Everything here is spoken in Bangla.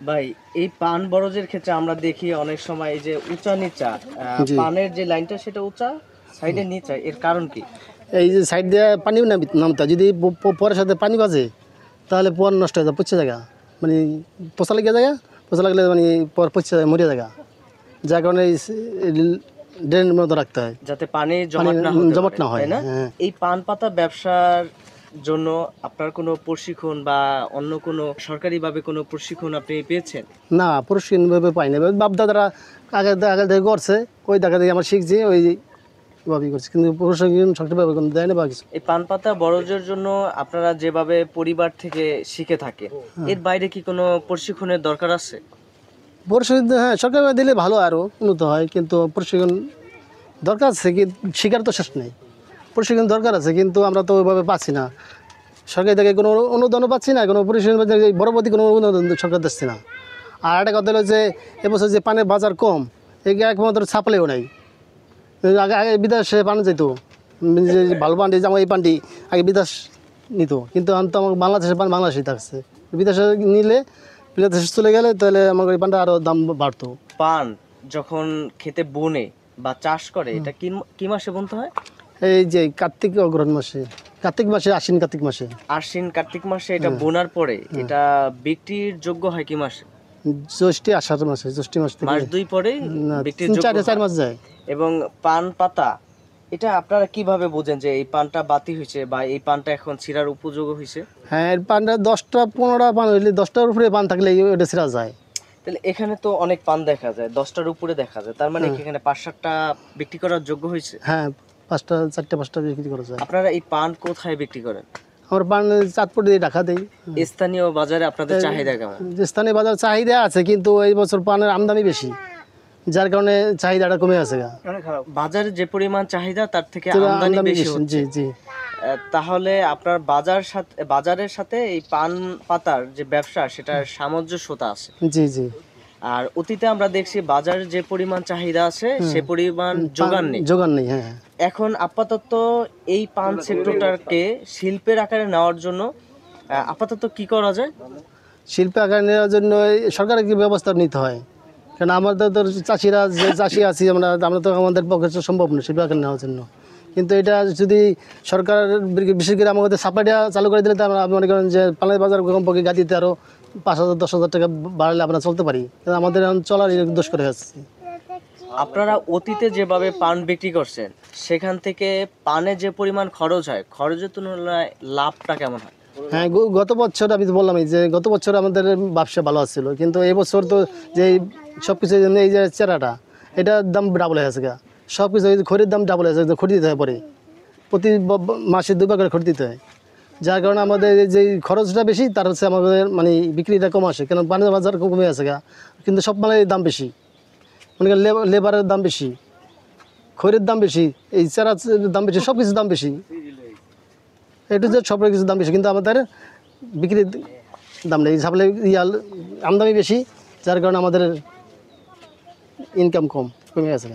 ভাই এই পান বরজের ক্ষেত্রে আমরা দেখি অনেক সময় এই যে উঁচা নিচা জি। পানের যে লাইনটা সেটা উঁচা সাইডে নিচা, এর কারণ কি? এই যে সাইড দিয়ে পানিও নামতা যদি পরের সাথে পানি বাজে তাহলে পর নষ্ট হয়ে যায়, পচে জায়গা মানে পচা লেগে জায়গা, পচা লাগলে মানে পর পচে যায়, মরে জায়গা, যার কারণে ড্রেনের মতো রাখতে হয় যাতে পানি জমাট না হতে জমাট পারে, না হয়। তাই না? হ্যাঁ। এই পান পাতা ব্যবসার জন্য আপনার কোনো প্রশিক্ষণ বা অন্য কোনো সরকারিভাবে কোনো প্রশিক্ষণ আপনি পেয়েছেন? না, প্রশিক্ষণভাবে পাই না, বাপ দাদারা আগে আগে থেকে করছে, ওই দেখা দেখে আমরা শিখছি, ওই ভাবেই করছি, কিন্তু প্রশিক্ষণ সরকারিভাবে কোনো দেয় না বা কিছু। এই পান পাতা বরজের জন্য আপনারা যেভাবে পরিবার থেকে শিখে থাকে, এর বাইরে কি কোনো প্রশিক্ষণের দরকার আছে? প্রশিক্ষণ হ্যাঁ সরকারিভাবে দিলে ভালো, আরও উন্নত হয়, কিন্তু প্রশিক্ষণ দরকার আছে, কি শিকার তো শেষ নেই, প্রশিক্ষণ দরকার আছে, কিন্তু আমরা তো ওইভাবে পাচ্ছি না, সরকারি থেকে কোনো অনুদানও পাচ্ছি না, কোনো প্রশিক্ষণ বড়পতি কোনো অনুদান সরকার দিচ্ছে না। আর একটা কথা হলো যে এবছর যে পানের বাজার কম, এই একমাত্র ছাপলেও নাই, আগে আগে বিদেশে পান যেত, যে ভালো পান্ডি যেমন এই পান্ডি আগে বিদেশ নিত, কিন্তু আমি তো আমার বাংলাদেশের পান বাংলাদেশেই থাকছে, বিদেশে নিলে বিদেশে চলে গেলে তাহলে আমার এই পানটা আরও দাম বাড়তো। পান যখন খেতে বনে বা চাষ করে, এটা কি কি মাসে বুনতে হয়? এই যে কার্তিক অগ্রহণ মাসে, কার্তিক মাসে, আশ্বিন কার্তিক মাসে, আশ্বিন কার্তিক মাসে এটা বোনার পরে এটা বিক্রির যোগ্য হয় কি মাসে? জ্যৈষ্ঠী আষাঢ় মাসে, জ্যৈষ্ঠী মাস থেকে মাস দুই পরে না, বিক্রির তিন যোগ্য চার হয়। মাস যায়। এবং পান পাতা এটা আপনারা কিভাবে বোঝেন যে এই পানটা বাতি হয়েছে বা এই পানটা এখন ছিঁড়ার উপযোগী হয়েছে? হ্যাঁ, এর পানটা 10টা 15টা পান হইলে, 10টার উপরে পান থাকলে ওটা ছেঁড়া যায়। তাহলে এখানে তো অনেক পান দেখা যায়, 10টার উপরে দেখা যায়, তার মানে কি এখানে 5-7টা বিক্রি করার যোগ্য হয়েছে? হ্যাঁ, 5টা 4টা 5টা বিক্রি করা যায়। আপনারা এই পান কোথায় বিক্রি করেন? আমরা পান চাঁদপুর দিয়ে ঢাকা দিই। স্থানীয় বাজারে আপনাদের চাহিদা কেমন? যে স্থানীয় বাজার চাহিদা আছে, কিন্তু এই বছর পানের আমদানি বেশি, যার কারণে চাহিদাটা কমে আছে। বাজারে যে পরিমাণ চাহিদা তার থেকে তো আমদানি আমদানি বেশি বেশি, হচ্ছে। জি জি। তাহলে আপনার বাজারের সাথে এই পান পাতার যে ব্যবসা সেটার সামঞ্জস্যতা আছে। জি জি। আর অতীতে আমরা দেখছি বাজারে যে পরিমাণ চাহিদা আছে সে পরিমাণ যোগান নেই। যোগান নেই, হ্যাঁ। এখন আপাতত এই পান সেক্টরটাকে শিল্পের আকারে নেওয়ার জন্য আপাতত কি করা যায়? শিল্প আকার নেওয়ার জন্য সরকারের কি ব্যবস্থা নিতে হয়, কারণ আমাদের তো চাষিরা, যে চাষি আছি আমরা, আমরা তো আমাদের পক্ষে তো সম্ভব না শিল্প আকার নেওয়ার জন্য। কিন্তু এটা যদি সরকার বিশেষ করে আমাদের সাপ্লাইটা চালু করে দিলে, তো আমরা মনে করেন যে পানের বাজার কমপক্ষে গাদিতে আরও 5,000 10,000 টাকা বাড়লে আমরা চলতে পারি, কিন্তু আমাদের এখন চলার দোষ করে যাচ্ছে। আপনারা অতীতে যেভাবে পান বিক্রি করছেন সেখান থেকে পানে যে পরিমাণ খরচ হয়, খরচের তুলনায় লাভটা কেমন হয়? হ্যাঁ, গত বছর আমি তো বললামই যে গত বছর আমাদের ব্যবসা ভালো আসছিল, কিন্তু এবছর তো যে সব কিছু, এই যে চেরাটা, এটার দাম ডাবল হয়ে গেছে, সব কিছু খড়ির দাম ডাবল হয়ে গেছে, খড়ি দিতে হয় পরে, প্রতি মাসে 2বার করে খড়ি দিতে হয়, যার কারণে আমাদের যে খরচটা বেশি, তার হচ্ছে আমাদের মানে বিক্রিটা কম আসে, কেন পানের বাজার কমে আছে, কিন্তু সব মালের দাম বেশি, মানে লেবারের দাম বেশি, খড়ির দাম বেশি, এই চেরার দাম বেশি, সব কিছুর দাম বেশি, একটু যে সব কিছুর দাম বেশি, কিন্তু আমাদের বিক্রির দাম নেই, সাপ্লাই আমদানি বেশি, যার কারণে আমাদের ইনকাম কমে গেছে।